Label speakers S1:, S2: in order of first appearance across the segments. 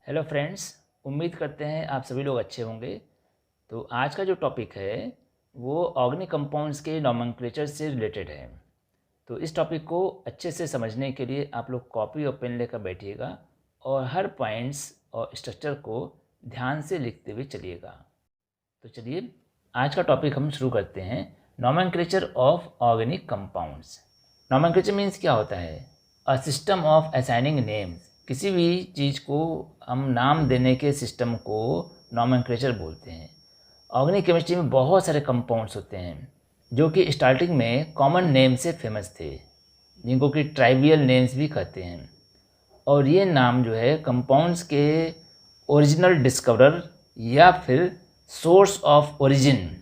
S1: Hello friends, उम्मीद करते हैं आप सभी लोग अच्छे होंगे। तो आज का जो टॉपिक है वो ऑर्गेनिक कंपाउंड्स के नोमेनक्लेचर से रिलेटेड है। तो इस टॉपिक को अच्छे से समझने के लिए आप लोग कॉपी और पेन लेकर बैठिएगा और हर पॉइंट्स और स्ट्रक्चर को ध्यान से लिखते हुए चलिएगा। तो चलिए आज का टॉपिक हम शुरू करते हैं। Nomenclature of organic compounds. Nomenclature means क्या होता है? A system of assigning names. किसी भी चीज़ को हम नाम देने के सिस्टम को नोमेनक्लेचर बोलते हैं। ऑर्गेनिक केमिस्ट्री में बहुत सारे कंपाउंड्स होते हैं जो कि स्टार्टिंग में कॉमन नेम से फेमस थे, जिनको कि ट्राइवियल नेम्स भी कहते हैं। और ये नाम जो है कंपाउंड्स के ओरिजिनल डिस्कवरर या फिर सोर्स ऑफ ओरिजिन,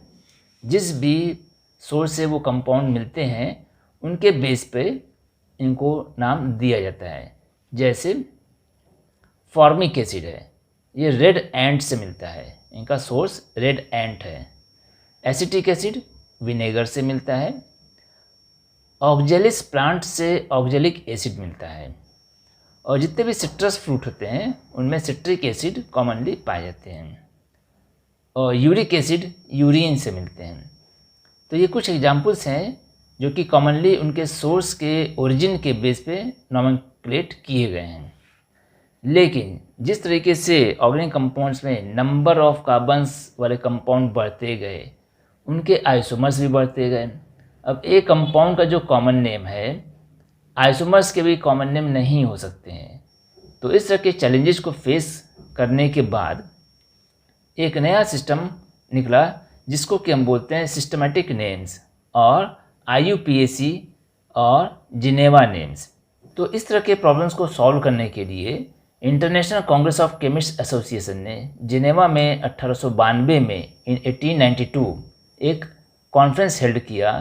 S1: जिस भी सोर्स से वो कंपाउंड मिलते हैं उनके बेस पे इनको नाम दिया जाता है। जैसे फॉर्मिक एसिड है, ये रेड एंट से मिलता है, इनका सोर्स रेड एंट है। एसिटिक एसिड विनेगर से मिलता है। ऑक्जेलिस प्लांट से ऑक्जेलिक एसिड मिलता है। और जितने भी सिट्रस फ्रूट होते हैं उनमें सिट्रिक एसिड कॉमनली पाए जाते हैं। और यूरिक एसिड यूरिन से मिलते हैं। तो ये कुछ एग्जाम्पल्स हैं जो कि कॉमनली उनके सोर्स के ओरिजिन के बेस पे नोमेनक्लेट किए गए हैं। लेकिन जिस तरीके से ऑर्गेनिक कंपाउंड्स में नंबर ऑफ कार्बन्स वाले कंपाउंड बढ़ते गए, उनके आइसोमर्स भी बढ़ते गए। अब एक कंपाउंड का जो कॉमन नेम है, आइसोमर्स के भी कॉमन नेम नहीं हो सकते हैं। तो इस तरह के चैलेंजेस को फेस करने के बाद एक नया सिस्टम निकला जिसको कि हम बोलते हैं सिस्टमेटिक नेम्स और IUPAC और जिनेवा नेम्स। तो इस तरह के प्रॉब्लम्स को सॉल्व करने के लिए international Congress of chemist association ने जिनेवा में 1892 में 1892 एक कॉन्फ्रेंस हेल्ड किया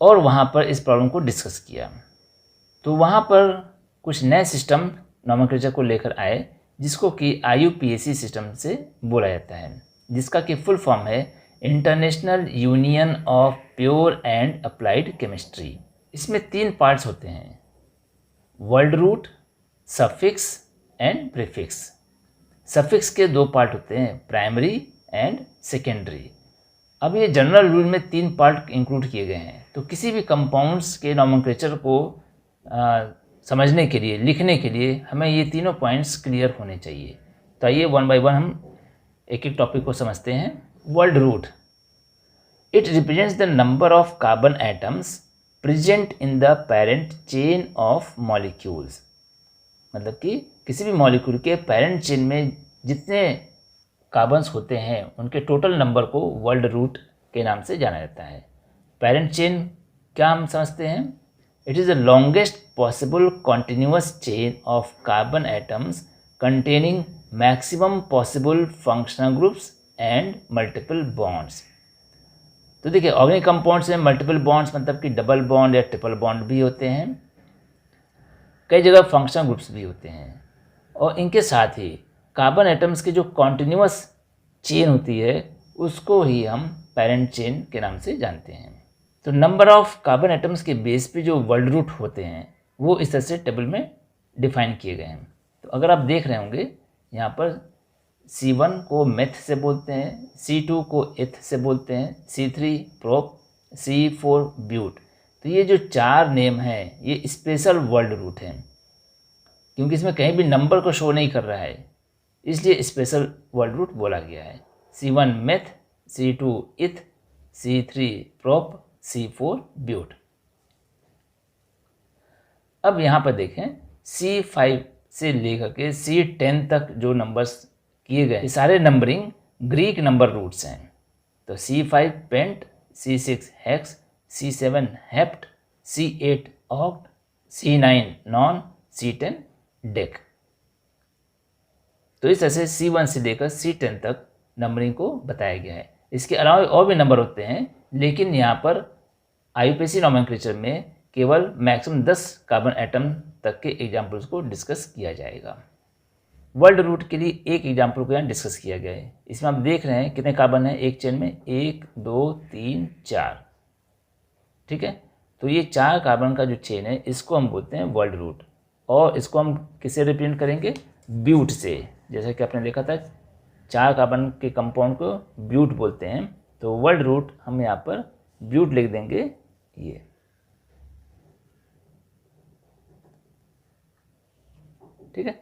S1: और वहाँ पर इस प्रॉब्लम को डिस्कस किया। तो वहाँ पर कुछ नए सिस्टम नोमेनक्लेचर को लेकर आए जिसको कि IUPAC सिस्टम से बोला जाता है, जिसका कि फुल फॉर्म है International Union of Pure and Applied Chemistry. इसमें 3 पार्ट्स होते हैं: word root, suffix and prefix. Suffix के 2 पार्ट होते हैं, प्राइमरी एंड सेकेंडरी। अब ये जनरल रूल में 3 पार्ट इंक्लूड किए गए हैं। तो किसी भी कंपाउंड्स के नोमेनक्लेचर को समझने के लिए, लिखने के लिए हमें ये तीनों पॉइंट्स क्लियर होने चाहिए। तो आइए वन बाय वन हम एक एक टॉपिक को समझते हैं। Word root, it represents the number of carbon atoms present in the parent chain of molecules. मतलब कि किसी भी मॉलिक्यूल के पेरेंट चेन में जितने कार्बन्स होते हैं उनके टोटल नंबर को वर्ड रूट के नाम से जाना जाता है। पेरेंट चेन क्या हम समझते हैं? It is the longest possible continuous chain of carbon atoms containing maximum possible functional groups and multiple bonds. तो देखिए, ऑर्गेनिक कंपाउंड्स में मल्टीपल बॉन्ड्स मतलब कि डबल बॉन्ड या ट्रिपल बॉन्ड भी होते हैं। कई जगह फंक्शनल ग्रुप्स भी होते हैं। और इनके साथ ही कार्बन एटम्स की जो कॉन्टिन्यूअस चेन होती है उसको ही हम पेरेंट चेन के नाम से जानते हैं। तो नंबर ऑफ कार्बन एटम्स के बेस पे जो वर्ड रूट होते हैं वो इस तरह से टेबल में डिफाइन किए गए हैं। तो अगर आप देख रहे होंगे यहाँ पर C1 को मेथ से बोलते हैं, C2 को एथ से बोलते हैं, C3 प्रोप, C4 ब्यूट। तो ये जो 4 नेम हैं ये स्पेशल वर्ड रूट हैं, क्योंकि इसमें कहीं भी नंबर को शो नहीं कर रहा है, इसलिए स्पेशल वर्ड रूट बोला गया है। C1 मेथ, C2 इथ, C3 प्रोप, C4 ब्यूट। अब यहाँ पर देखें, C5 से लेकर के C10 तक जो नंबर्स किए गए, ये सारे नंबरिंग ग्रीक नंबर रूट्स हैं। तो C5 pent, C6 hex, C7 hept, C8 oct, C9 non, C10 dec. तो इस तरह से C1 से लेकर C10 तक नंबरिंग को बताया गया है। इसके अलावा और भी नंबर होते हैं, लेकिन यहाँ पर IUPAC नोमेनक्लेचर में केवल मैक्सिमम 10 कार्बन एटम तक के एग्जाम्पल्स को डिस्कस किया जाएगा। वर्ड रूट के लिए एक एग्जाम्पल को यहाँ डिस्कस किया गया है। इसमें आप देख रहे हैं कितने कार्बन हैं एक चेन में, 1 2 3 4। ठीक है, तो ये 4 कार्बन का जो चेन है इसको हम बोलते हैं वर्ड रूट। और इसको हम किससे रिप्रेजेंट करेंगे? ब्यूट से, जैसे कि आपने देखा था 4 कार्बन के कंपाउंड को ब्यूट बोलते हैं, तो वर्ड रूट हम यहाँ पर ब्यूट लिख देंगे ये। ठीक है,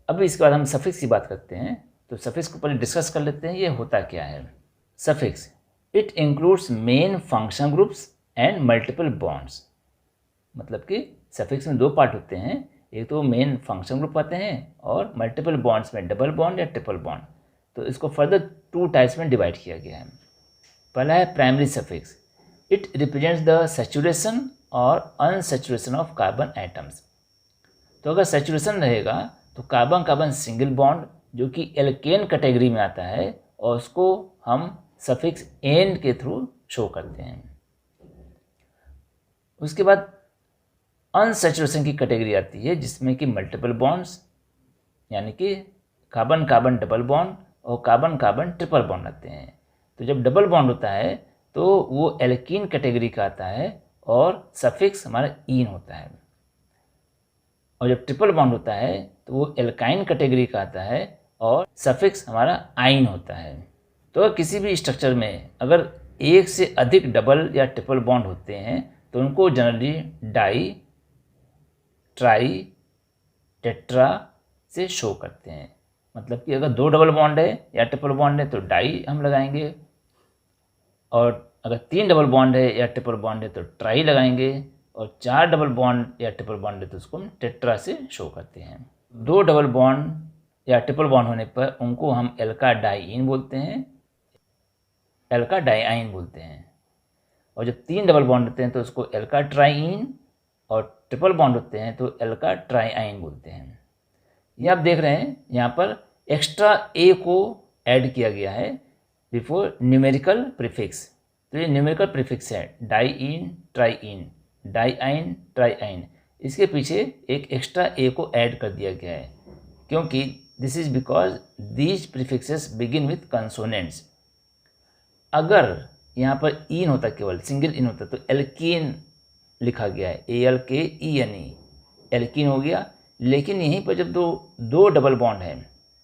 S1: अब इसके बाद हम सफिक्स की बात करते हैं। तो सफिक्स को पहले डिस्कस कर लेते हैं, ये होता क्या है। Suffix, it includes main function groups and multiple bonds. मतलब कि सफिक्स में 2 पार्ट होते हैं, एक तो मेन फंक्शन ग्रुप आते हैं और मल्टीपल बॉन्ड्स में डबल बॉन्ड या ट्रिपल बॉन्ड। तो इसको फर्दर 2 टाइप्स में डिवाइड किया गया है। पहला है primary suffix, it represents the saturation और अनसैचुरेशन ऑफ कार्बन एटम्स। तो अगर सैचुरेशन रहेगा तो कार्बन कार्बन सिंगल बॉन्ड जो कि एल्केन कैटेगरी में आता है, और उसको हम सफिक्स एन के थ्रू शो करते हैं। उसके बाद अनसैचुरेशन की कैटेगरी आती है जिसमें कि मल्टीपल बॉन्ड्स, यानी कि कार्बन कार्बन डबल बॉन्ड और कार्बन कार्बन ट्रिपल बॉन्ड आते हैं। तो जब डबल बॉन्ड होता है तो वो एल्कीन कैटेगरी का आता है और सफिक्स हमारा ईन होता है, और जब ट्रिपल बॉन्ड होता है तो वो एल्काइन कैटेगरी का आता है और सफिक्स हमारा आइन होता है। तो किसी भी स्ट्रक्चर में अगर एक से अधिक डबल या ट्रिपल बॉन्ड होते हैं तो उनको जनरली डाई, ट्राई, टेट्रा से शो करते हैं। मतलब कि अगर 2 डबल बॉन्ड है या ट्रिपल बॉन्ड है तो डाई हम लगाएंगे, और अगर 3 डबल बॉन्ड है या ट्रिपल बॉन्ड है तो ट्राई लगाएंगे, और 4 डबल बॉन्ड या ट्रिपल बॉन्ड है तो उसको हम टेट्रा से शो करते हैं। 2 डबल बॉन्ड या ट्रिपल बॉन्ड होने पर उनको हम एल्का डाइइन बोलते हैं, एल्का डाइआइन बोलते हैं, और जब 3 डबल बॉन्ड होते हैं तो उसको एल्का ट्राइइन, और ट्रिपल बॉन्ड होते हैं तो एल्का ट्राइआइन बोलते हैं। ये आप देख रहे हैं यहाँ पर एक्स्ट्रा ए को ऐड किया गया है बिफोर न्यूमेरिकल प्रीफिक्स। तो ये न्यूमेरिकल प्रीफिक्स है, डाइइन, ट्राइइन, डाइआइन, ट्राइआइन। इसके पीछे एक एक्स्ट्रा ए को ऐड कर दिया गया है, क्योंकि this is because these prefixes begin with consonants. अगर यहाँ पर इन होता, केवल सिंगल इन होता, तो एल्कीन लिखा गया है, ALKENE, एल्कीन हो गया। लेकिन यहीं पर जब दो डबल बॉन्ड है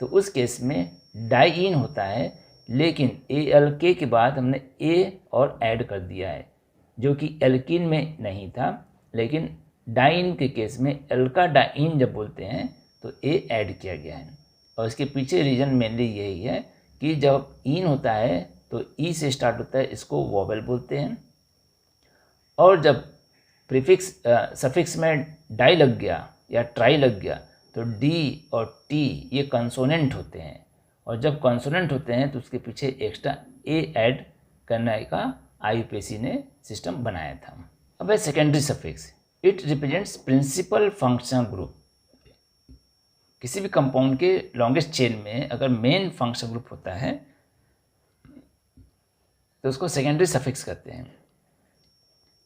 S1: तो उस केस में डाइइन होता है, लेकिन ALK के बाद हमने ए और ऐड कर दिया है, जो कि एल्कीन में नहीं था। लेकिन डाइन के केस में एल्का डाइन जब बोलते हैं तो ए ऐड किया गया है, और इसके पीछे रीज़न मेनली यही है कि जब इन होता है तो ई से स्टार्ट होता है, इसको वोवेल बोलते हैं, और जब प्रीफिक्स सफिक्स में डाई लग गया या ट्राई लग गया तो डी और टी ये कंसोनेंट होते हैं, और जब कंसोनेंट होते हैं तो उसके पीछे एक्स्ट्रा ए ऐड करने का IUPAC ने सिस्टम बनाया था। अब है secondary suffix, it represents principal function group. किसी भी कंपाउंड के लॉन्गेस्ट चेन में अगर मेन फंक्शन ग्रुप होता है तो उसको सेकेंडरी सफिक्स कहते हैं।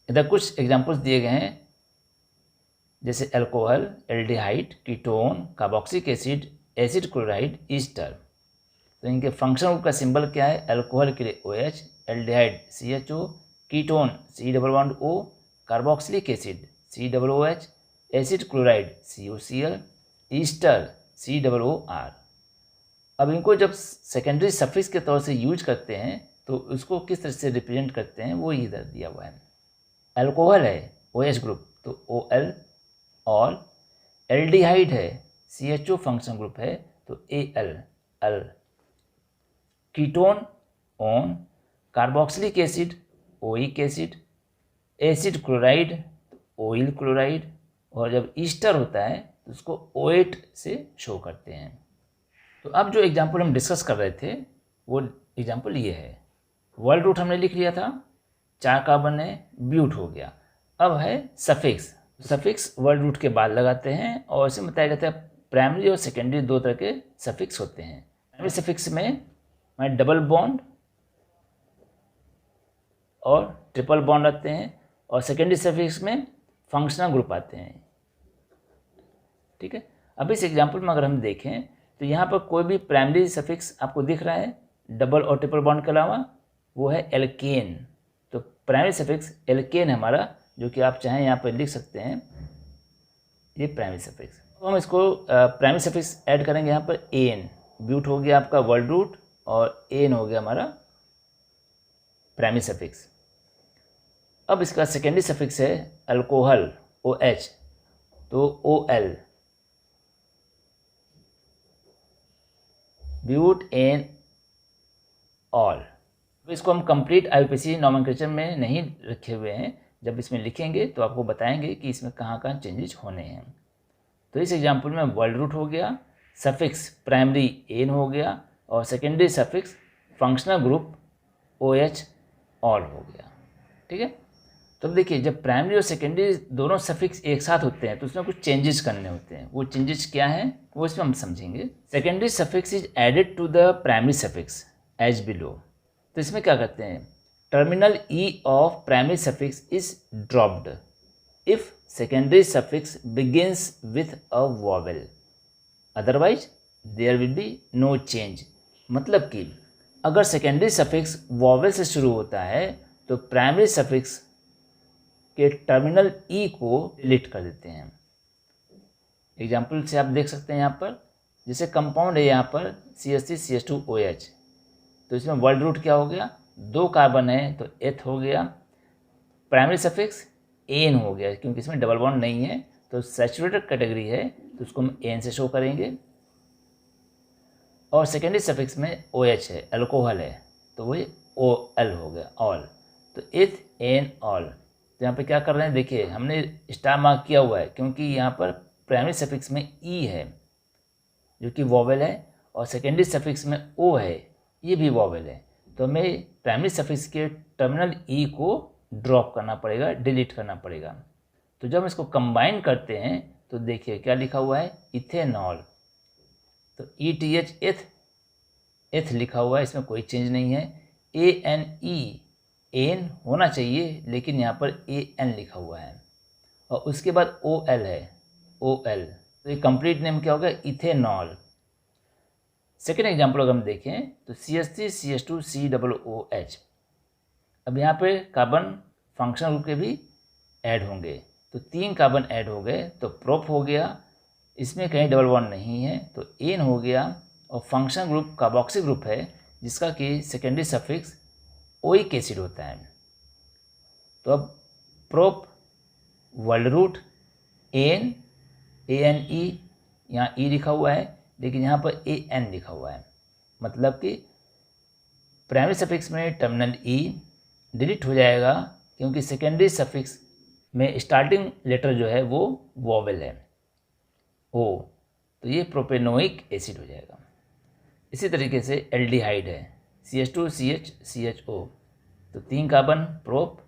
S1: इधर कुछ एग्जांपल्स दिए गए हैं, जैसे alcohol, aldehyde, ketone, carboxylic acid, acid chloride, Easter. तो इनके फंक्शन ग्रुप का सिंबल क्या है? अल्कोहल के लिए OH, aldehyde CHO, ketone C+O, carboxylic acid COOH, acid chloride COCl, Easter COOR। अब इनको जब सेकेंडरी सफिक्स के तौर से यूज करते हैं तो उसको किस तरह से रिप्रेजेंट करते हैं वो इधर दिया हुआ है। अल्कोहल है OH ग्रुप तो OL ऑल, एल्डिहाइड है CHO फंक्शन ग्रुप है तो AL al, ketone one, carboxylic acid oic acid, acid chloride oyl chloride, और जब ईस्टर होता है तो उसको OH से शो करते हैं। तो अब जो एग्जाम्पल हम डिस्कस कर रहे थे वो एग्जाम्पल ये है। वर्ड रूट हमने लिख लिया था, 4 कार्बन है, ब्यूट हो गया। अब है सफिक्स। सफिक्स वर्ड रूट के बाद लगाते हैं और इसे बताया जाता है प्राइमरी और सेकेंडरी 2 तरह के सफिक्स होते हैं। प्राइमरी सफिक्स में हमारे डबल बॉन्ड और ट्रिपल बॉन्ड आते हैं, और सेकेंडरी सफिक्स में फंक्शनल ग्रुप आते हैं। ठीक है, अब इस एग्जाम्पल में अगर हम देखें तो यहाँ पर कोई भी प्राइमरी सफिक्स आपको दिख रहा है डबल और ट्रिपल बॉन्ड के अलावा, वो है एल्केन। तो प्राइमरी सफिक्स एल्केन है हमारा, जो कि आप चाहें यहाँ पर लिख सकते हैं, ये प्राइमरी सफिक्स। तो हम इसको प्राइमरी सफिक्स ऐड करेंगे यहाँ पर एन, ब्यूट हो गया आपका वर्ड रूट और एन हो गया हमारा प्राइमरी सफिक्स। अब इसका सेकेंडरी सफिक्स है अल्कोहल ओ एच, तो O L, but ane ol. इसको हम कंप्लीट आईयूपीएसी नॉमेनक्लेचर में नहीं रखे हुए हैं, जब इसमें लिखेंगे तो आपको बताएंगे कि इसमें कहाँ कहाँ चेंजेस होने हैं। तो इस एग्जांपल में वर्ड रूट हो गया, सफिक्स प्राइमरी एन हो गया और secondary suffix functional group O H ol हो गया। ठीक है, तो अब देखिए जब प्राइमरी और सेकेंडरी दोनों सफिक्स एक साथ होते हैं तो उसमें कुछ चेंजेस करने होते हैं। वो चेंजेस क्या हैं वो इसमें हम समझेंगे। Secondary suffix is added to the primary suffix as below. तो इसमें क्या करते हैं, terminal E of primary suffix is dropped if secondary suffix begins with a vowel, otherwise there will be no change. मतलब कि अगर सेकेंडरी सफिक्स वॉवेल से शुरू होता है तो प्राइमरी सफिक्स के टर्मिनल ई को डिलीट कर देते हैं। एग्जाम्पल से आप देख सकते हैं यहाँ पर, जैसे कंपाउंड है यहाँ पर CH3CH2OH, तो इसमें वर्ड रूट क्या हो गया, 2 कार्बन है तो एथ हो गया, प्राइमरी सफिक्स एन हो गया क्योंकि इसमें डबल बॉन्ड नहीं है तो सैचुरेटेड कैटेगरी है तो उसको हम एन से शो करेंगे। और सेकेंडरी सफिक्स में OH है, अल्कोहल है, तो वही OL हो गया ऑल, तो एथ एन ऑल। तो यहाँ पे क्या कर रहे हैं, देखिए हमने स्टार मार्क किया हुआ है क्योंकि यहाँ पर प्राइमरी सफिक्स में ई है जो कि वॉवेल है और सेकेंडरी सफिक्स में ओ है, ये भी वॉवेल है, तो हमें प्राइमरी सफिक्स के टर्मिनल ई को ड्रॉप करना पड़ेगा, डिलीट करना पड़ेगा। तो जब हम इसको कंबाइन करते हैं तो देखिए क्या लिखा हुआ है, इथेनॉल, तो ETH एथ, एथ लिखा हुआ है, इसमें कोई चेंज नहीं है। ANE एन होना चाहिए लेकिन यहाँ पर AN लिखा हुआ है और उसके बाद OL है, OL, तो ये कंप्लीट नेम क्या होगा, इथेनॉल। सेकेंड एग्जाम्पल अगर हम देखें तो CH3CH2COOH, अब यहाँ पे कार्बन फंक्शनल ग्रुप के भी ऐड होंगे, तो 3 कार्बन ऐड हो गए तो प्रोप हो गया, इसमें कहीं डबल बॉन्ड नहीं है तो एन हो गया और फंक्शनल ग्रुप कार्बोक्सिल ग्रुप है जिसका कि सेकेंडरी सफिक्स ओइक एसिड होता है। तो अब prop word root ane, ANE, यहाँ ई लिखा हुआ है लेकिन यहाँ पर AN लिखा हुआ है, मतलब कि प्राइमरी सफिक्स में टर्मिनल ई डिलीट हो जाएगा क्योंकि सेकेंडरी सफिक्स में स्टार्टिंग लेटर जो है वो वॉवेल है ओ, तो ये प्रोपेनोइक एसिड हो जाएगा। इसी तरीके से एल्डिहाइड है CH2CH CHO, तो 3 कार्बन प्रोप,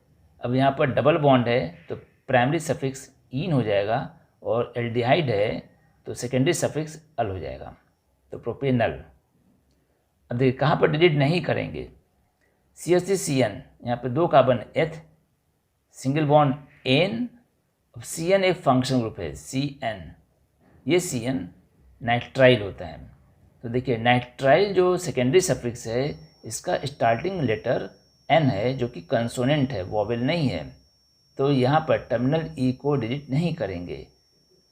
S1: अब यहाँ पर डबल बॉन्ड है तो प्राइमरी सफिक्स ईन हो जाएगा और एल्डिहाइड है तो सेकेंडरी सफिक्स अल हो जाएगा, तो प्रोपेनल। अब देखिए कहाँ पर डिलीट नहीं करेंगे, CH3CN, यहाँ पे 2 कार्बन एथ, सिंगल बॉन्ड एन, CN एक फंक्शन ग्रुप है CN, ये CN नाइट्राइल होता है। तो देखिए नाइट्राइल जो सेकेंडरी सफिक्स है इसका स्टार्टिंग लेटर N है जो कि कंसोनेंट है, वॉवेल नहीं है, तो यहाँ पर टर्मिनल ई को डिलीट नहीं करेंगे,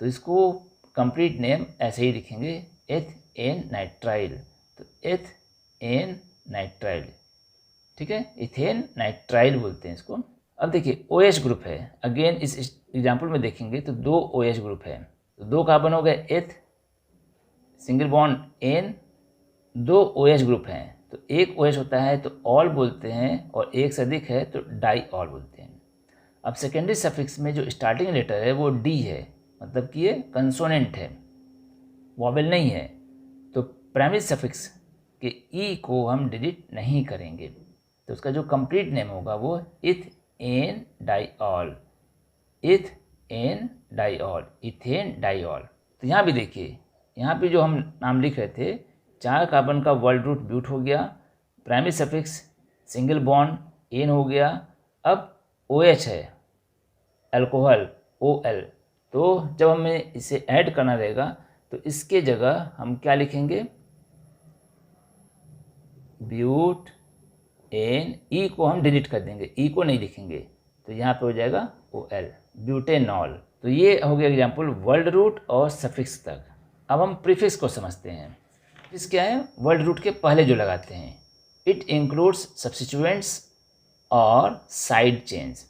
S1: तो इसको कंप्लीट नेम ऐसे ही लिखेंगे, एथ एन नाइट्राइल, तो एथ एन नाइट्राइल, ठीक है, इथेन नाइट्राइल बोलते हैं इसको। अब देखिए OH ग्रुप है, अगेन इस एग्जाम्पल में देखेंगे तो 2 OH ग्रुप है, तो 2 कार्बन हो गए eth, single bond ane, 2 OH group हैं, तो एक OH होता है तो ऑल बोलते हैं और एक से अधिक है तो डाई ऑल बोलते हैं। अब सेकेंडरी सफिक्स में जो स्टार्टिंग लेटर है वो डी है, मतलब कि ये कंसोनेंट है, वॉवेल नहीं है, तो प्राइमरी सफिक्स के ई को हम डिलीट नहीं करेंगे, तो उसका जो कंप्लीट नेम होगा वो इथ एन डाईऑल, इथ एन डाईऑल, इथेन डाईऑल। तो यहाँ भी देखिए, यहाँ पे जो हम नाम लिख रहे थे, 4 कार्बन का वर्ड रूट ब्यूट हो गया, primary suffix single bond ane हो गया, अब OH है अल्कोहल OL, तो जब हमें इसे ऐड करना रहेगा तो इसके जगह हम क्या लिखेंगे, ब्यूट एन, ई को हम डिलीट कर देंगे, ई को नहीं लिखेंगे, तो यहाँ पे हो जाएगा OL, ब्यूटेनॉल, तो ये हो गया एग्जाम्पल वर्ड रूट और सफिक्स तक। अब हम प्रीफिक्स को समझते हैं। प्रीफिक्स क्या है? वर्ड रूट के पहले जो लगाते हैं। इट इंक्लूड्स सब्स्टिट्यूएंट्स और साइड चेन्स,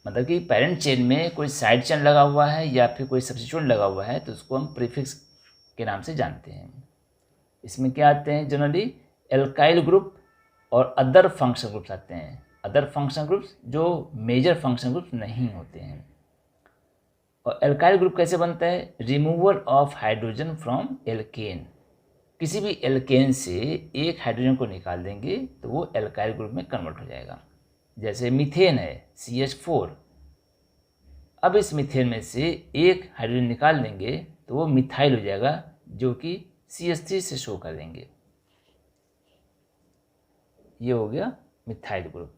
S1: मतलब कि पेरेंट चेन में कोई साइड चेन लगा हुआ है या फिर कोई सब्स्टिट्यूएंट लगा हुआ है तो उसको हम प्रीफिक्स के नाम से जानते हैं। इसमें क्या आते हैं? जनरली एल्काइल ग्रुप और अदर फंक्शन ग्रुप्स आते हैं। अदर फंक्शन ग्रुप्स जो मेजर फंक्शन ग्रुप्स नहीं होते हैं। और एल्काइल ग्रुप कैसे बनता है? Removal of hydrogen from alkane. किसी भी एल्केन से एक हाइड्रोजन को निकाल देंगे तो वो एल्काइल ग्रुप में कन्वर्ट हो जाएगा। जैसे मीथेन है CH4, अब इस मीथेन में से एक हाइड्रोजन निकाल देंगे तो वो मिथाइल हो जाएगा, जो कि CH3 से शो कर देंगे। ये हो गया मिथाइल ग्रुप।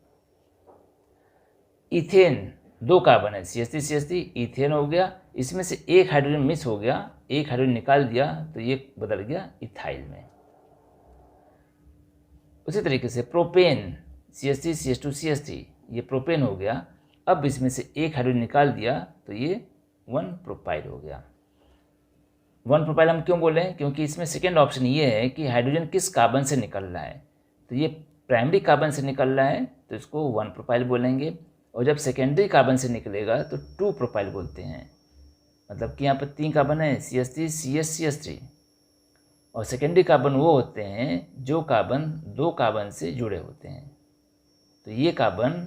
S1: इथेन 2 कार्बन है CH3 इथेन हो गया, इसमें से एक हाइड्रोजन मिस हो गया, एक हाइड्रोजन निकाल दिया तो ये बदल गया इथाइल में। उसी तरीके से प्रोपेन CH3 ये प्रोपेन हो गया, अब इसमें से एक हाइड्रोजन निकाल दिया तो ये 1 प्रोपाइल हो गया। 1 प्रोपाइल हम क्यों बोले हैं? क्योंकि इसमें सेकेंड ऑप्शन ये है कि हाइड्रोजन किस कार्बन से निकल रहा है, तो ये प्राइमरी कार्बन से निकल रहा है तो इसको 1 प्रोपाइल बोलेंगे, और जब सेकेंडरी कार्बन से निकलेगा तो 2 प्रोपाइल बोलते हैं। मतलब कि यहाँ पर 3 कार्बन है CH3 CH3, और सेकेंडरी कार्बन वो होते हैं जो कार्बन 2 कार्बन से जुड़े होते हैं। तो ये कार्बन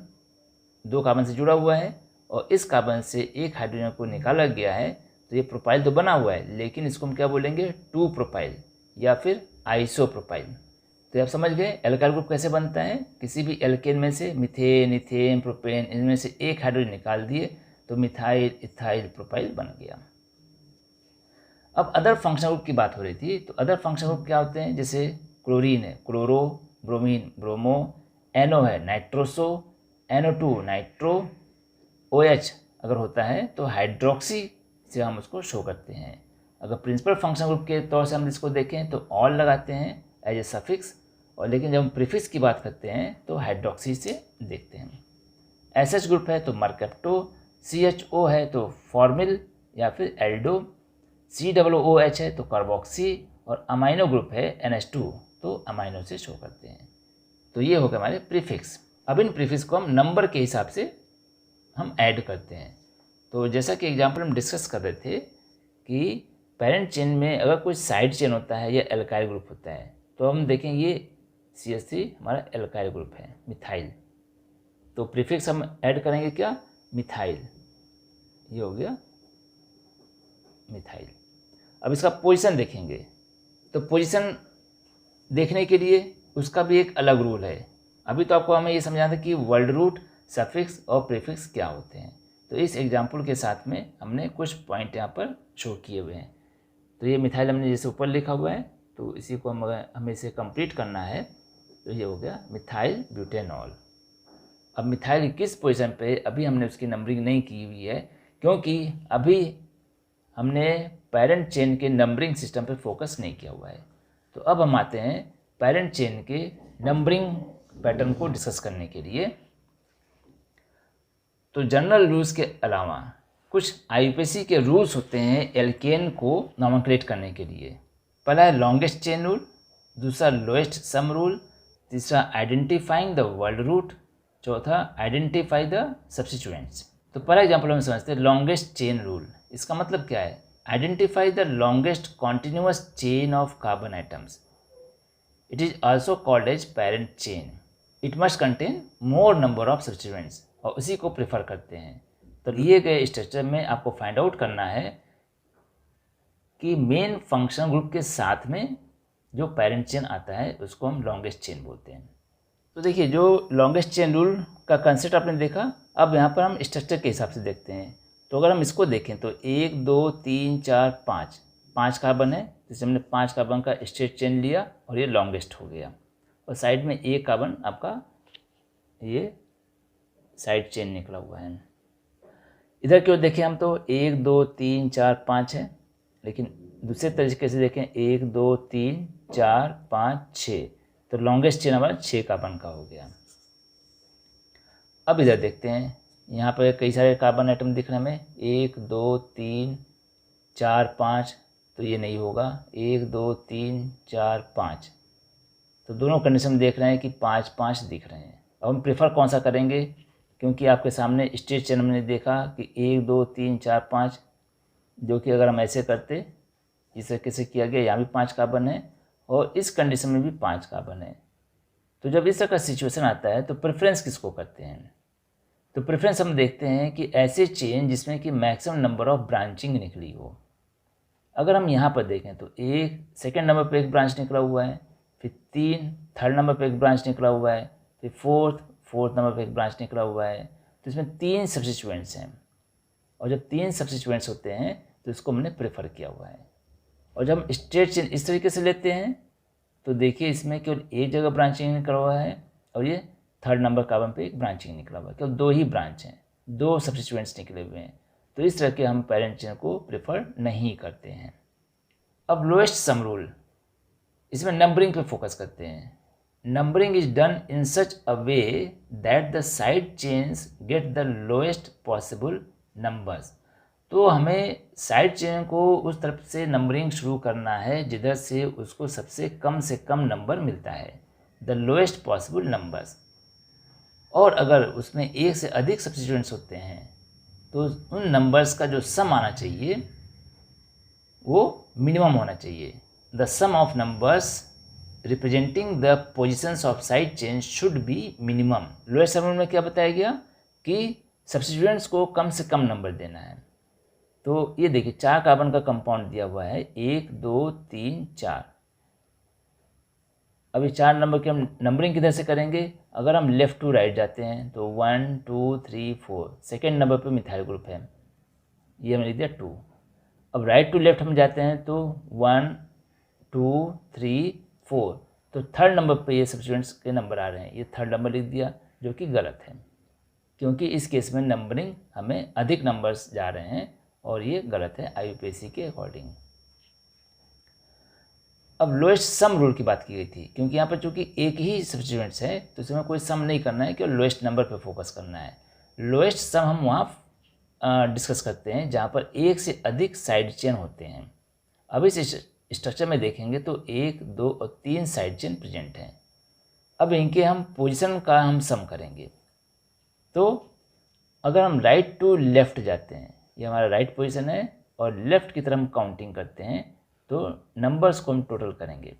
S1: 2 कार्बन से जुड़ा हुआ है और इस कार्बन से एक हाइड्रोजन को निकाला गया है, तो ये प्रोपाइल तो बना हुआ है, लेकिन इसको हम क्या बोलेंगे? 2 प्रोपाइल या फिर आइसो प्रोपाइल। तो आप समझ गए एल्काइल ग्रुप कैसे बनता है। किसी भी एल्केन में से मीथेन, इथेन, प्रोपेन, इनमें से एक हाइड्रोजन निकाल दिए तो मिथाइल, इथाइल, प्रोपाइल बन गया। अब अदर फंक्शन ग्रुप की बात हो रही थी, तो अदर फंक्शन ग्रुप क्या होते हैं? जैसे क्लोरीन है क्लोरो, ब्रोमीन ब्रोमो, NO है नाइट्रोसो, NO2 नाइट्रो, OH अगर होता है तो हाइड्रोक्सी से हम उसको शो करते हैं। अगर प्रिंसिपल फंक्शन ग्रुप के तौर से हम इसको देखें तो ऑल लगाते हैं एज ए सफिक्स, और लेकिन जब हम प्रीफिक्स की बात करते हैं तो हाइड्रोक्सी से देखते हैं। SH ग्रुप है तो मरकैप्टो, CHO है तो फॉर्मिल या फिर एल्डो, COOH है तो कार्बोक्सी, और अमाइनो ग्रुप है NH2 तो अमाइनो से शो करते हैं। तो ये हो गया हमारे प्रीफिक्स। अब इन प्रीफिक्स को हम नंबर के हिसाब से हम ऐड करते हैं। तो जैसा कि एग्जाम्पल हम डिस्कस कर रहे थे कि पेरेंट चेन में अगर कोई साइड चेन होता है या एल्काइल ग्रुप होता है तो हम देखेंगे ये CH3 हमारा एल्काइल ग्रुप है मिथाइल, तो प्रीफिक्स हम ऐड करेंगे क्या? मिथाइल। ये हो गया मिथाइल। अब इसका पोजीशन देखेंगे, तो पोजीशन देखने के लिए उसका भी एक अलग रूल है। अभी तो आपको हमें ये समझाना था कि वर्ड रूट, सफिक्स और प्रीफिक्स क्या होते हैं, तो इस एग्जाम्पल के साथ में हमने कुछ पॉइंट यहाँ पर शो किए हुए हैं। तो ये मिथाइल हमने जैसे ऊपर लिखा हुआ है, तो इसी को हमें इसे कंप्लीट करना है, तो ये हो गया मिथाइल ब्यूटेनॉल। अब मिथाइल किस पोजीशन पे, अभी हमने उसकी नंबरिंग नहीं की हुई है, क्योंकि अभी हमने पेरेंट चेन के नंबरिंग सिस्टम पे फोकस नहीं किया हुआ है। तो अब हम आते हैं पेरेंट चेन के नंबरिंग पैटर्न को डिस्कस करने के लिए। तो जनरल रूल्स के अलावा कुछ IUPAC के रूल्स होते हैं एल्केन को नॉमेनक्लेट करने के लिए। पहला है लॉन्गेस्ट चेन रूल, दूसरा लोएस्ट सम रूल, तीसरा आइडेंटिफाइंग द वर्ड रूट, चौथा आइडेंटिफाई द सब्स्टिट्यूएंट्स। तो पहला एग्जाम्पल हम समझते हैं लॉन्गेस्ट चेन रूल। इसका मतलब क्या है? Identify the longest continuous chain of carbon items. It is also called as parent chain. It must contain more number of substituents, और उसी को प्रेफर करते हैं। तो दिए गए स्ट्रक्चर में आपको फाइंड आउट करना है कि मेन फंक्शन ग्रुप के साथ में जो पेरेंट चेन आता है उसको हम लॉन्गेस्ट चेन बोलते हैं। तो देखिए जो लॉन्गेस्ट चेन रूल का कंसेप्ट आपने देखा, अब यहाँ पर हम स्ट्रक्चर के हिसाब से देखते हैं। तो अगर हम इसको देखें तो 1 2 3 4 5 कार्बन है, जैसे हमने 5 कार्बन का स्ट्रेट चेन लिया और ये लॉन्गेस्ट हो गया, और साइड में एक कार्बन आपका ये साइड चेन निकला हुआ है। इधर की ओर देखें हम तो 1 2 3 4 5 है, लेकिन दूसरे तरीके से देखें 1 2 3 4 5 6, तो लॉन्गेस्ट चेन हमारा 6 कार्बन का हो गया। अब इधर देखते हैं यहाँ पर कई सारे कार्बन आइटम दिख रहे हैं हमें, 1 2 3 4 5, तो ये नहीं होगा। 1 2 3 4 5, तो दोनों कंडीशन देख रहे हैं कि 5 5 दिख रहे हैं। अब हम प्रेफर कौन सा करेंगे, क्योंकि आपके सामने स्टेट चेन हमने देखा कि 1 2 3 4 5, जो कि अगर हम ऐसे करते, इस तरीके से किया गया, यहाँ भी 5 कार्बन है और इस कंडीशन में भी 5 कार्बन है। तो जब इस तरह का सिचुएशन आता है तो प्रेफरेंस किसको करते हैं, तो प्रेफरेंस हम देखते हैं कि ऐसे चेन जिसमें कि मैक्सिमम नंबर ऑफ ब्रांचिंग निकली हो। अगर हम यहाँ पर देखें तो एक सेकेंड नंबर पर एक ब्रांच निकला हुआ है, फिर 3 थर्ड नंबर पर एक ब्रांच निकला हुआ है, फिर फोर्थ नंबर पर एक ब्रांच निकला हुआ है। तो इसमें 3 सब्स्टिट्यूएंट्स हैं, और जब 3 सब्स्टिट्यूएंट्स होते हैं तो इसको हमने प्रेफर किया हुआ है। और जब हम स्ट्रेट चेन इस तरीके से लेते हैं तो देखिए इसमें केवल एक जगह ब्रांचिंग निकला हुआ है, और ये थर्ड नंबर कार्बन पे एक ब्रांचिंग निकला हुआ है, केवल 2 ही ब्रांच हैं, 2 सब्स्टिट्यूएंट्स निकले हुए हैं। तो इस तरह के हम पेरेंट चेन को प्रेफर नहीं करते हैं। अब लोएस्ट सम रूल, इसमें नंबरिंग पे फोकस करते हैं। Numbering is done in such a way that the side chains get the lowest possible numbers. तो हमें साइड चेन को उस तरफ से नंबरिंग शुरू करना है जिधर से उसको सबसे कम नंबर मिलता है, द लोएस्ट पॉसिबल नंबर्स। और अगर उसमें एक से अधिक सब्स्टिट्यूएंट्स होते हैं तो उन नंबर्स का जो सम आना चाहिए वो मिनिमम होना चाहिए। The sum of numbers representing the positions of side chain should be minimum. Lowest sum rule में क्या बताया गया कि सब्स्टिट्यूएंट्स को कम से कम नंबर देना है। तो ये देखिए 4 कार्बन का कंपाउंड दिया हुआ है, 1 2 3 4। अभी 4 नंबर की हम नंबरिंग किधर से करेंगे, अगर हम लेफ़्ट टू राइट जाते हैं तो 1 2 3 4, सेकेंड नंबर पे मिथाइल ग्रुप है, ये हमने लिख दिया 2। अब राइट टू लेफ्ट हम जाते हैं तो 1 2 3 4, तो थर्ड नंबर पे ये सब्स्टिट्यूएंट्स के नंबर आ रहे हैं, ये थर्ड नंबर लिख दिया, जो कि गलत है, क्योंकि इस केस में नंबरिंग हमें अधिक नंबर्स जा रहे हैं और ये गलत है IUPAC के अकॉर्डिंग। अब लोएस्ट सम रूल की बात की गई थी, क्योंकि यहाँ पर चूंकि एक ही सब्स्टिट्यूएंट्स है तो इसमें कोई सम नहीं करना है, केवल लोएस्ट नंबर पर फोकस करना है। लोएस्ट सम हम वहाँ डिस्कस करते हैं जहाँ पर एक से अधिक साइड चेन होते हैं। अब इस स्ट्रक्चर में देखेंगे तो 1 2 और 3 साइड चेन प्रेजेंट हैं। अब इनके हम पोजीशन का हम सम करेंगे। तो अगर हम राइट टू लेफ़्ट जाते हैं, ये हमारा राइट पोजीशन है, और लेफ़्ट की तरफ हम काउंटिंग करते हैं तो नंबर्स को हम टोटल करेंगे।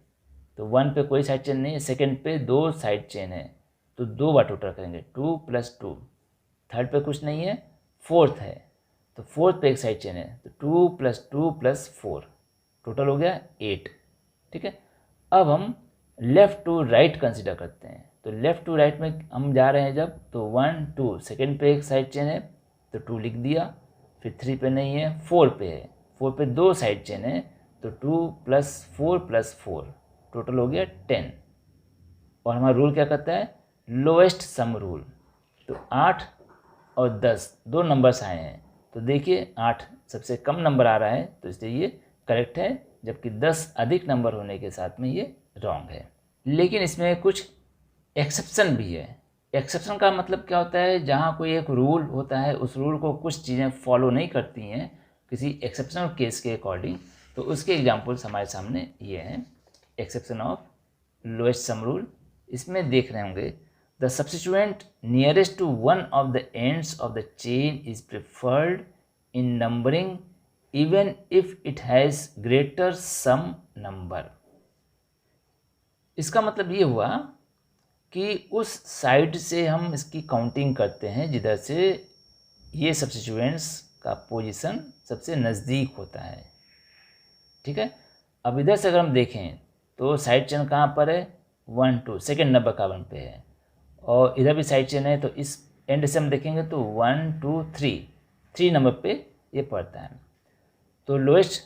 S1: तो 1 पे कोई साइड चेन नहीं है, सेकंड पे 2 साइड चेन है तो 2 बार टोटल करेंगे, 2 + 2। थर्ड पे कुछ नहीं है, फोर्थ है तो फोर्थ पे एक साइड चेन है तो 2 + 2 + 4, टोटल हो गया 8। ठीक है, अब हम लेफ़्ट टू राइट कंसिडर करते हैं। तो लेफ़्ट टू राइट में हम जा रहे हैं जब, तो 1 2, सेकेंड पे एक साइड चेन है तो 2 लिख दिया, फिर 3 पे नहीं है, 4 पे है, 4 पे 2 साइड चेन है तो 2 + 4 + 4, टोटल हो गया 10। और हमारा रूल क्या कहता है, लोएस्ट सम रूल। तो 8 और 10 दो नंबर्स आए हैं, तो देखिए 8 सबसे कम नंबर आ रहा है तो इसलिए ये करेक्ट है, जबकि 10 अधिक नंबर होने के साथ में ये रॉन्ग है। लेकिन इसमें कुछ एक्सेप्शन भी है। एक्सेप्शन का मतलब क्या होता है, जहाँ कोई एक रूल होता है उस रूल को कुछ चीज़ें फॉलो नहीं करती हैं किसी एक्सेप्शनल केस के अकॉर्डिंग, तो उसके एग्जांपल्स हमारे सामने ये हैं। Exception of lowest sum rule, इसमें देख रहे होंगे, the substituent nearest to one of the ends of the chain is preferred in numbering even if it has greater sum number. इसका मतलब ये हुआ कि उस साइड से हम इसकी काउंटिंग करते हैं जिधर से ये सब्स्टिट्यूएंट्स का पोजीशन सबसे नज़दीक होता है। ठीक है, अब इधर से अगर हम देखें तो साइड चेन कहाँ पर है, 1 2 सेकेंड नंबर कार्बन पे है, और इधर भी साइड चेन है, तो इस एंड से हम देखेंगे तो 1 2 3 नंबर पे ये पड़ता है। तो लोएस्ट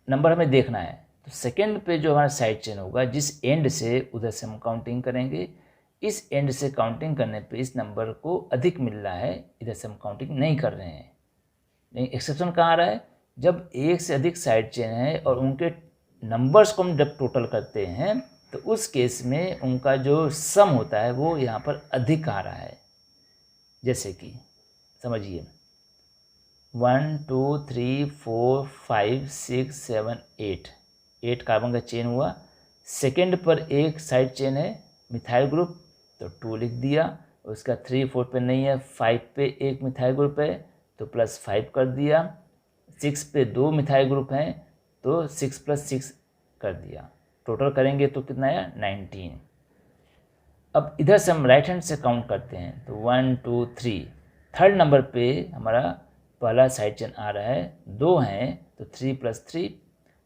S1: नंबर हमें देखना है, तो सेकेंड पे जो हमारा साइड चेन होगा जिस एंड से, उधर से हम काउंटिंग करेंगे। इस एंड से काउंटिंग करने पे इस नंबर को अधिक मिल रहा है, इधर से हम काउंटिंग नहीं कर रहे हैं। नहीं, एक्सेप्शन कहाँ आ रहा है, जब एक से अधिक साइड चेन है और उनके नंबर्स को हम जब टोटल करते हैं तो उस केस में उनका जो सम होता है वो यहाँ पर अधिक आ रहा है। जैसे कि समझिए 1 2 3 4 5 6 7 8 कार्बन का चेन हुआ। सेकेंड पर एक साइड चेन है मिथाइल ग्रुप, तो 2 लिख दिया। उसका 3 4 पे नहीं है, 5 पे एक मिथाइल ग्रुप है तो +5 कर दिया। 6 पे 2 मिथाइल ग्रुप हैं तो 6 + 6 कर दिया। टोटल करेंगे तो कितना आया 19। अब इधर से हम राइट हैंड से काउंट करते हैं तो 1 2 3, थर्ड नंबर पे हमारा पहला साइड चेन आ रहा है, 2 हैं तो 3 + 3।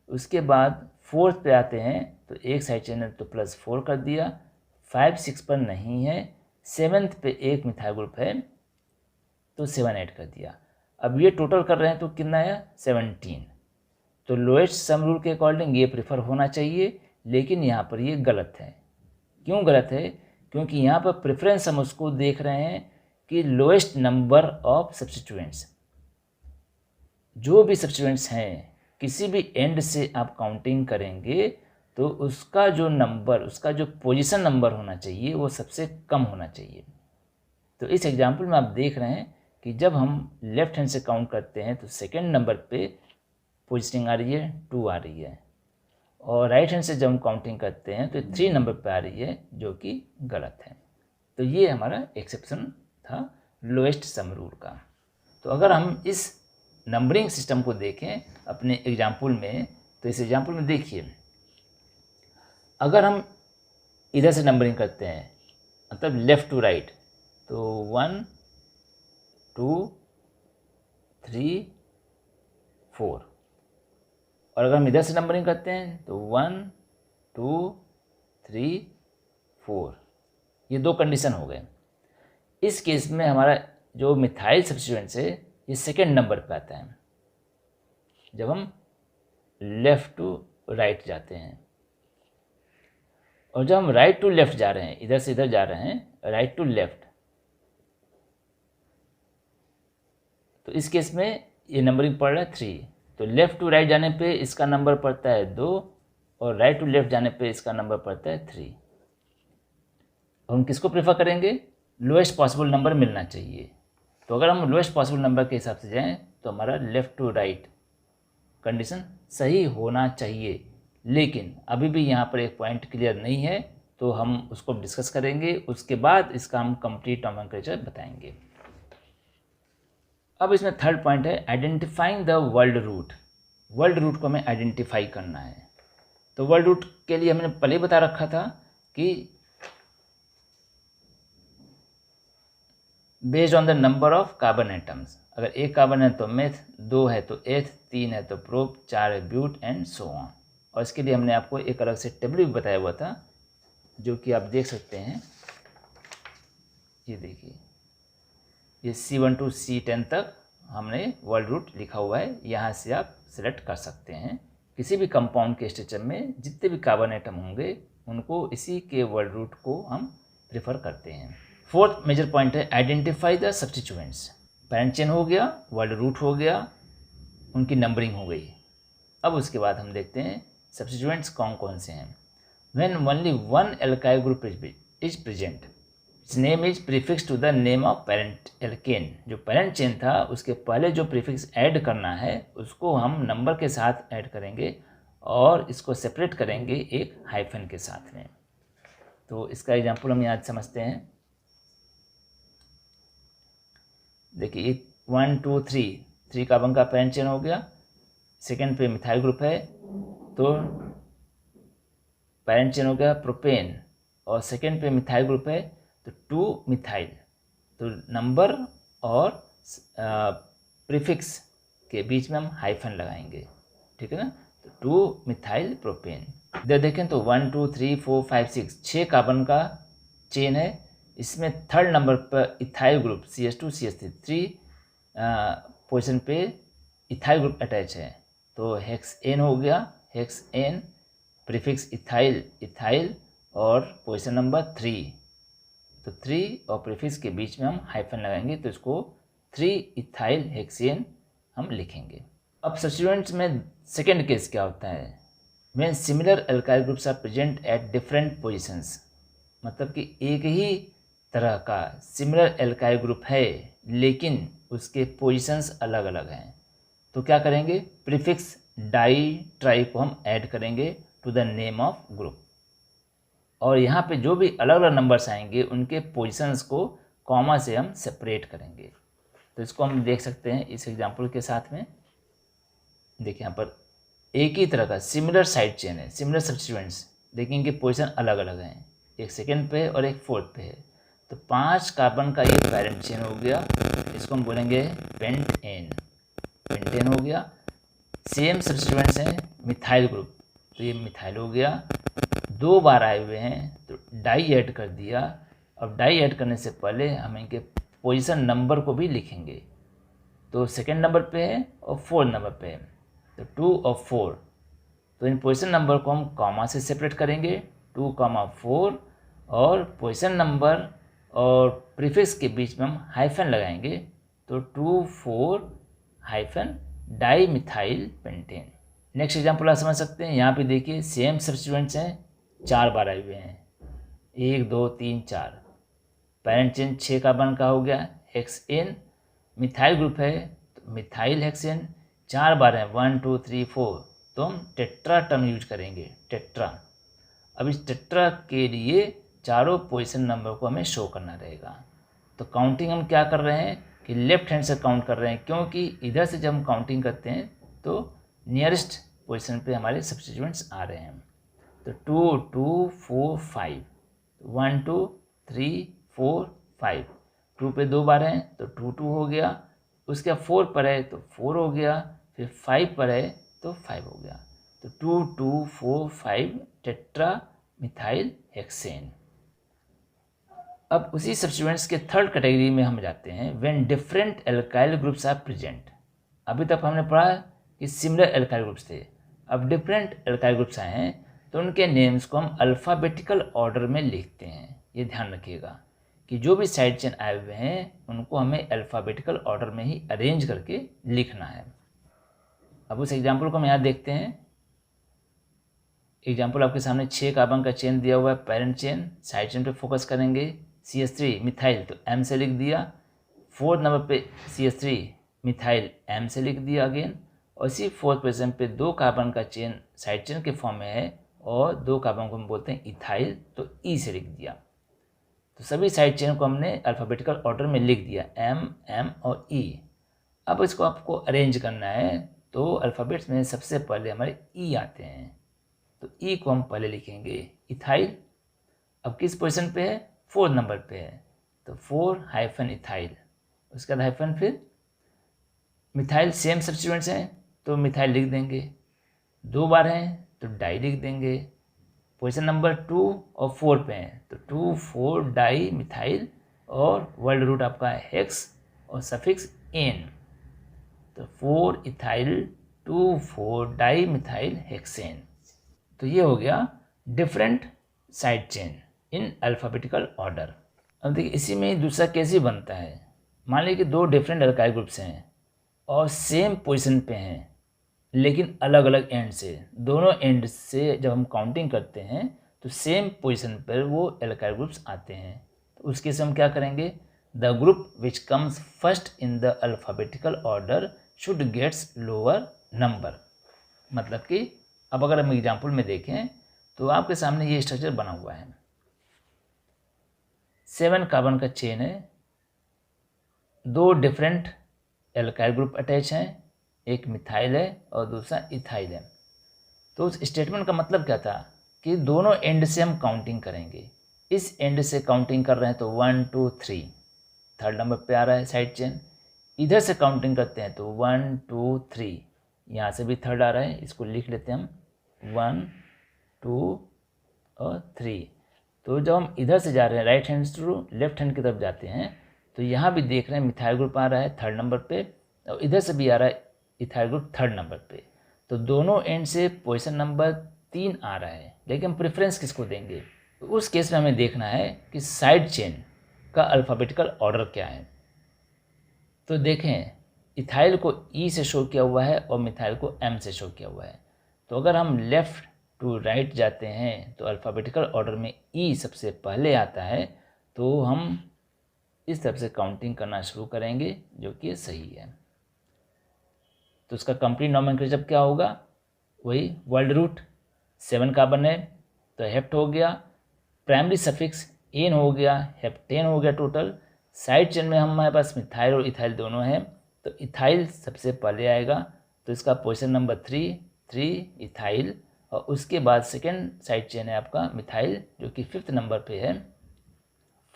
S1: उसके बाद फोर्थ पे आते हैं तो एक साइड चेन है तो +4 कर दिया। 5 6 पर नहीं है, सेवन्थ पे एक मिथाइल ग्रुप है तो 7 ऐड कर दिया। अब ये टोटल कर रहे हैं तो कितना आया 17। तो लोएस्ट सम रूल के अकॉर्डिंग ये प्रेफर होना चाहिए, लेकिन यहाँ पर ये गलत है। क्यों गलत है? क्योंकि यहाँ पर प्रेफरेंस हम उसको देख रहे हैं कि लोएस्ट नंबर ऑफ सब्स्टिट्यूएंट्स, जो भी सब्स्टिट्यूएंट्स हैं किसी भी एंड से आप काउंटिंग करेंगे तो उसका जो नंबर, उसका जो पोजीशन नंबर होना चाहिए वो सबसे कम होना चाहिए। तो इस एग्जांपल में आप देख रहे हैं कि जब हम लेफ्ट हैंड से काउंट करते हैं तो सेकेंड नंबर पे पोजिशनिंग आ रही है 2 आ रही है, और राइट हैंड से जब हम काउंटिंग करते हैं तो 3 नंबर पे आ रही है, जो कि गलत है। तो ये हमारा एक्सेप्शन था लोएस्ट सम रूल का। तो अगर हम इस नंबरिंग सिस्टम को देखें अपने एग्जाम्पल में, तो इस एग्जाम्पल में देखिए, अगर हम इधर से नंबरिंग करते हैं मतलब लेफ़्ट टू राइट, तो 1 2 3 4, और अगर हम इधर से नंबरिंग करते हैं तो 1 2 3 4, ये 2 कंडीशन हो गए। इस केस में हमारा जो मिथाइल सब्स्टिट्यूएंट्स है ये सेकेंड नंबर पे आता है जब हम लेफ़्ट टू राइट जाते हैं, और जब हम राइट टू लेफ़्ट जा रहे हैं, इधर से इधर जा रहे हैं राइट टू लेफ़्ट, तो इस केस में ये नंबरिंग पड़ रहा है 3। तो लेफ़्ट टू राइट जाने पे इसका नंबर पड़ता है 2, और राइट टू लेफ़्ट जाने पे इसका नंबर पड़ता है 3। और हम किसको प्रेफर करेंगे? लोएस्ट पॉसिबल नंबर मिलना चाहिए। तो अगर हम लोएस्ट पॉसिबल नंबर के हिसाब से जाएं तो हमारा लेफ़्ट टू राइट कंडीशन सही होना चाहिए। लेकिन अभी भी यहाँ पर एक पॉइंट क्लियर नहीं है, तो हम उसको डिस्कस करेंगे, उसके बाद इसका हम कंप्लीट नॉमेनक्लेचर बताएंगे। अब इसमें थर्ड पॉइंट है identifying the world root. World root को हमें आइडेंटिफाई करना है। तो वर्ल्ड रूट के लिए हमने पहले बता रखा था कि based on the number of carbon atoms, अगर एक कार्बन है तो मेथ, 2 है तो एथ, 3 है तो प्रोप, 4 है ब्यूट एंड सो ऑन। और इसके लिए हमने आपको एक अलग से टेबल भी बताया हुआ था, जो कि आप देख सकते हैं। ये देखिए, ये C1 to C10 तक हमने वर्ल्ड रूट लिखा हुआ है। यहाँ से आप सिलेक्ट कर सकते हैं। किसी भी कंपाउंड के स्ट्रक्चर में जितने भी कार्बन एटम होंगे उनको इसी के वर्ल्ड रूट को हम प्रेफर करते हैं। फोर्थ मेजर पॉइंट है identify the substituents. Parent chain हो गया, वर्ल्ड रूट हो गया, उनकी नंबरिंग हो गई। अब उसके बाद हम देखते हैं सब्स्टिट्यूएंट्स कौन कौन से हैं। When only one alkyl group is present, its name is prefix to the name of parent alkane. जो पेरेंट चेन था उसके पहले जो प्रीफिक्स ऐड करना है उसको हम नंबर के साथ ऐड करेंगे और इसको सेपरेट करेंगे एक हाइफन के साथ में। तो इसका एग्जांपल हम यहाँ समझते हैं। देखिए 1 2 3 कार्बन का पेरेंट चेन हो गया, सेकेंड पे मिथाइल ग्रुप है तो पेरेंट चेन हो गया प्रोपेन, और सेकेंड पे मिथाइल ग्रुप है तो 2 मिथाइल। तो नंबर और प्रीफिक्स के बीच में हम हाइफन लगाएंगे, ठीक है ना। तो 2 मिथाइल प्रोपेन। इधर देखें तो 1 2 3 4 5 6 कार्बन का चेन है। इसमें थर्ड नंबर पर ethyl group CH2 CH3 3 position पे इथाइल ग्रुप अटैच है, तो हेक्सेन हो गया। हेक्सेन प्रीफिक्स इथाइल, इथाइल और पोजीशन नंबर 3, तो 3 और प्रीफिक्स के बीच में हम हाइफन लगाएंगे, तो इसको 3 इथाइल हेक्सेन हम लिखेंगे। अब सब्स्टिट्यूएंट्स में सेकेंड केस क्या होता है? When similar alkyl groups are present at different positions, मतलब कि एक ही तरह का सिमिलर एल्काइल ग्रुप है लेकिन उसके पोजीशंस अलग अलग हैं। तो क्या करेंगे, प्रीफिक्स डाई ट्राई को हम ऐड करेंगे to the name of group, और यहाँ पे जो भी अलग अलग नंबर्स आएंगे उनके पोजीशंस को कॉमा से हम सेपरेट करेंगे। तो इसको हम देख सकते हैं इस एग्जांपल के साथ में। देखिए यहाँ पर एक ही तरह का सिमिलर साइड चेन है, सिमिलर सब्स्टिट्यूएंट्स, लेकिन इनके पोजीशन अलग अलग हैं, एक सेकेंड पे है और एक फोर्थ पे है। तो 5 कार्बन का ये पेरेंट चेन हो गया, इसको हम बोलेंगे पेंटेन, पेंटेन हो गया। सेम सब्स्टिट्यूएंट्स हैं मिथाइल ग्रुप, तो ये मिथाइल हो गया। 2 बार आए हुए हैं तो डाई ऐड कर दिया। अब डाई ऐड करने से पहले हम इनके पोजीशन नंबर को भी लिखेंगे। तो सेकेंड नंबर पे है और फोर्थ नंबर पे है, तो 2 और 4, तो इन पोजीशन नंबर को हम कॉमा से सेपरेट करेंगे, 2,4, और पोजीशन नंबर और प्रीफिक्स के बीच में हम हाइफन लगाएंगे, तो 2,4 hyphen di methyl pentane. Next example आप समझ सकते हैं, यहाँ पे देखिए सेम सब्स्टिट्यूएंट्स हैं, 4 बार आए हुए हैं, 1 2 3 4, पेरेंट चेन 6 कार्बन का हो गया, हेक्सेन, मिथाइल ग्रुप है तो मिथाइल हेक्सेन, 4 बार हैं, 1 2 3 4, तो हम टेट्रा टर्म यूज करेंगे, टेट्रा। अब इस टेट्रा के लिए चारों पोजीशन नंबर को हमें शो करना रहेगा। तो काउंटिंग हम क्या कर रहे हैं कि लेफ्ट हैंड से काउंट कर रहे हैं, क्योंकि इधर से जब हम काउंटिंग करते हैं तो नियरेस्ट पोजीशन पे हमारे सब्स्टिट्यूएंट्स आ रहे हैं। तो 2 2 4 5, 1 2 3 4 5, 2 पे 2 बार हैं तो 2 2 हो गया, उसके बाद 4 पर है तो 4 हो गया, फिर 5 पर है तो 5 हो गया। तो 2 2 4 5 टेट्रा मिथाइल हेक्सेन। अब उसी सब्स्टिट्यूएंट्स के थर्ड कैटेगरी में हम जाते हैं, when different alkyl groups are present. अभी तक हमने पढ़ा कि सिमिलर एल्काइल ग्रुप्स थे, अब डिफरेंट एल्काइल ग्रुप्स आए हैं तो उनके नेम्स को हम अल्फ़ाबेटिकल ऑर्डर में लिखते हैं। ये ध्यान रखिएगा कि जो भी साइड चेन आए हुए हैं उनको हमें अल्फ़ाबेटिकल ऑर्डर में ही अरेंज करके लिखना है। अब उस एग्जाम्पल को हम यहाँ देखते हैं। एग्जाम्पल आपके सामने 6 कार्बन का चेन दिया हुआ है, पेरेंट चेन, साइड चेन पे फोकस करेंगे, CH3 मिथाइल तो M से लिख दिया, 4th नंबर पे CH3 मिथाइल M से लिख दिया अगेन, और इसी 4th पोजीशन पे 2 कार्बन का चेन साइड चेन के फॉर्म में है और 2 कार्बन को हम बोलते हैं इथाइल, तो E से लिख दिया। तो सभी साइड चेन को हमने अल्फ़ाबेटिकल ऑर्डर में लिख दिया, M M और E। अब इसको आपको अरेंज करना है, तो अल्फ़ाबेट्स में सबसे पहले हमारे E आते हैं, तो E को हम पहले लिखेंगे इथाइल। अब किस पोजीशन पे है, 4th नंबर पे है, तो 4 हाइफन इथाइल, उसके बाद हाइफन फिर मिथाइल, सेम सब्स्टिट्यूएंट्स हैं तो मिथाइल लिख देंगे, 2 बार हैं तो डाई लिख देंगे, पोजीशन नंबर 2 और 4 पे हैं तो 2 4 डाई मिथाइल, और वर्ड रूट आपका है हेक्स और सफिक्स एन, तो 4 इथाइल 2 4 डाई मिथाइल हेक्सेन। तो ये हो गया different side chain in alphabetical order. अब देखिए इसी में दूसरा केस भी बनता है। मान लीजिए कि 2 डिफरेंट अल्काइल ग्रुप्स हैं और सेम पोजीशन पे हैं लेकिन अलग अलग एंड से, दोनों एंड से जब हम काउंटिंग करते हैं तो सेम पोजीशन पर वो अल्काइल ग्रुप्स आते हैं। तो उस केस में हम क्या करेंगे, the group which comes first in the alphabetical order should gets lower number. मतलब कि अब अगर हम एग्जाम्पल में देखें तो आपके सामने ये स्ट्रक्चर बना हुआ है, 7 कार्बन का चेन है, 2 डिफरेंट एल्काइल ग्रुप अटैच हैं, एक मिथाइल है और दूसरा इथाइल है। तो उस स्टेटमेंट का मतलब क्या था कि दोनों एंड से हम काउंटिंग करेंगे। इस एंड से काउंटिंग कर रहे हैं तो 1 2 3, 3rd नंबर पे आ रहा है साइड चेन। इधर से काउंटिंग करते हैं तो 1 2 3, यहाँ से भी 3rd आ रहा है, इसको लिख लेते हैं हम 1 2 और 3। तो जब हम इधर से जा रहे हैं right hand to left hand की तरफ जाते हैं तो यहाँ भी देख रहे हैं मिथाइल ग्रुप आ रहा है 3rd नंबर पे, और इधर से भी आ रहा है इथाइल ग्रुप 3rd नंबर पे। तो दोनों एंड से पोजीशन नंबर 3 आ रहा है, लेकिन हम प्रेफरेंस किसको देंगे, तो उस केस में हमें देखना है कि साइड चेन का अल्फ़ाबेटिकल ऑर्डर क्या है। तो देखें इथाइल को E से शो किया हुआ है और मिथाइल को M से शो किया हुआ है। तो अगर हम लेफ़्ट टू राइट जाते हैं तो अल्फ़ाबेटिकल ऑर्डर में E सबसे पहले आता है, तो हम इस तरफ से काउंटिंग करना शुरू करेंगे, जो कि सही है। तो उसका कंप्लीट नॉमेनक्लेचर क्या होगा, वही वर्ल्ड रूट, 7 कार्बन है तो हेप्ट हो गया, प्राइमरी सफिक्स एन हो गया, हेप्टेन हो गया टोटल। साइड चेन में हमारे पास मिथाइल और इथाइल दोनों हैं, तो इथाइल सबसे पहले आएगा, तो इसका पोजीशन नंबर 3 इथाइल, और उसके बाद सेकेंड साइड चेन है आपका मिथाइल, जो कि 5th नंबर पे है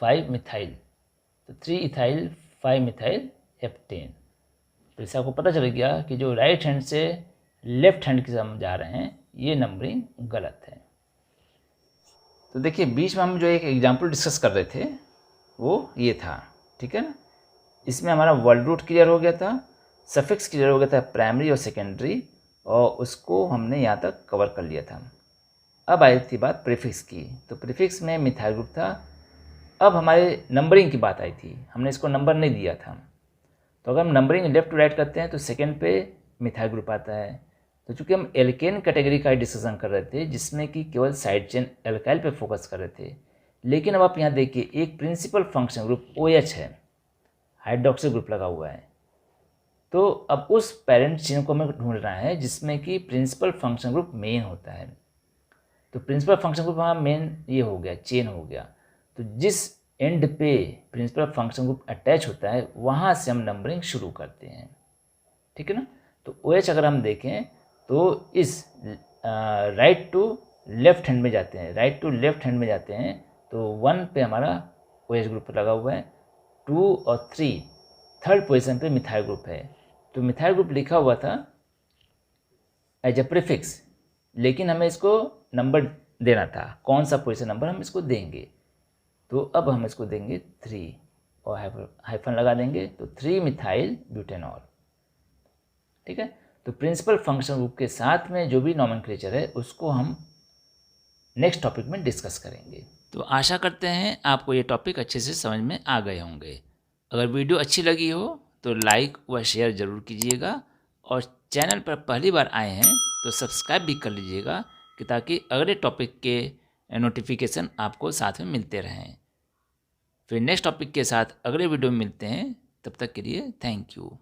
S1: 5 मिथाइल, तो 3 इथाइल 5 मिथाइल हेप्टेन। तो इससे आपको पता चल गया कि जो राइट हैंड से लेफ्ट हैंड की तरफ हम जा रहे हैं, ये नंबरिंग गलत है। तो देखिए बीच में हम जो एक एग्जाम्पल डिस्कस कर रहे थे वो ये था, ठीक है ना। इसमें हमारा वर्ल्ड रूट क्लियर हो गया था, सफिक्स क्लियर हो गया था प्राइमरी और सेकेंडरी, और उसको हमने यहाँ तक कवर कर लिया था। अब आई थी बात प्रीफिक्स की, तो प्रीफिक्स में मिथाइल ग्रुप था। अब हमारे नंबरिंग की बात आई थी, हमने इसको नंबर नहीं दिया था, तो अगर हम नंबरिंग लेफ्ट टू राइट करते हैं तो सेकेंड पे मिथाइल ग्रुप आता है। तो चूँकि हम एल्केन कैटेगरी का डिस्कशन कर रहे थे, जिसमें कि केवल साइड चेन एल्काइल पे फोकस कर रहे थे, लेकिन अब आप यहाँ देखिए एक प्रिंसिपल फंक्शन ग्रुप OH है, हाइड्रोक्सिल ग्रुप लगा हुआ है। तो अब उस पेरेंट चेन को हमें ढूंढना है जिसमें कि प्रिंसिपल फंक्शन ग्रुप मेन होता है। तो प्रिंसिपल फंक्शन ग्रुप हमारा मेन ये हो गया, चेन हो गया। तो जिस एंड पे प्रिंसिपल फंक्शन ग्रुप अटैच होता है वहाँ से हम नंबरिंग शुरू करते हैं, ठीक है ना। तो OH अगर हम देखें तो इस राइट टू लेफ्ट हैंड में जाते हैं, राइट टू लेफ्ट हैंड में जाते हैं, तो 1 पे हमारा OH ग्रुप लगा हुआ है, 2 और 3 थर्ड पोजीशन पे मिथाइल ग्रुप है। तो मिथाइल ग्रुप लिखा हुआ था एज ए प्रीफिक्स, लेकिन हमें इसको नंबर देना था, कौन सा पोजीशन नंबर हम इसको देंगे। तो अब हम इसको देंगे 3 और हाइफन लगा देंगे, तो 3 मिथाइल ब्यूटेनॉल, ठीक है। तो प्रिंसिपल फंक्शन ग्रुप के साथ में जो भी नॉमेनक्लेचर है उसको हम नेक्स्ट टॉपिक में डिस्कस करेंगे। तो आशा करते हैं आपको ये टॉपिक अच्छे से समझ में आ गए होंगे। अगर वीडियो अच्छी लगी हो तो लाइक व शेयर ज़रूर कीजिएगा, और चैनल पर पहली बार आए हैं तो सब्सक्राइब भी कर लीजिएगा, कि ताकि अगले टॉपिक के नोटिफिकेशन आपको साथ में मिलते रहें। फिर नेक्स्ट टॉपिक के साथ अगले वीडियो में मिलते हैं, तब तक के लिए थैंक यू।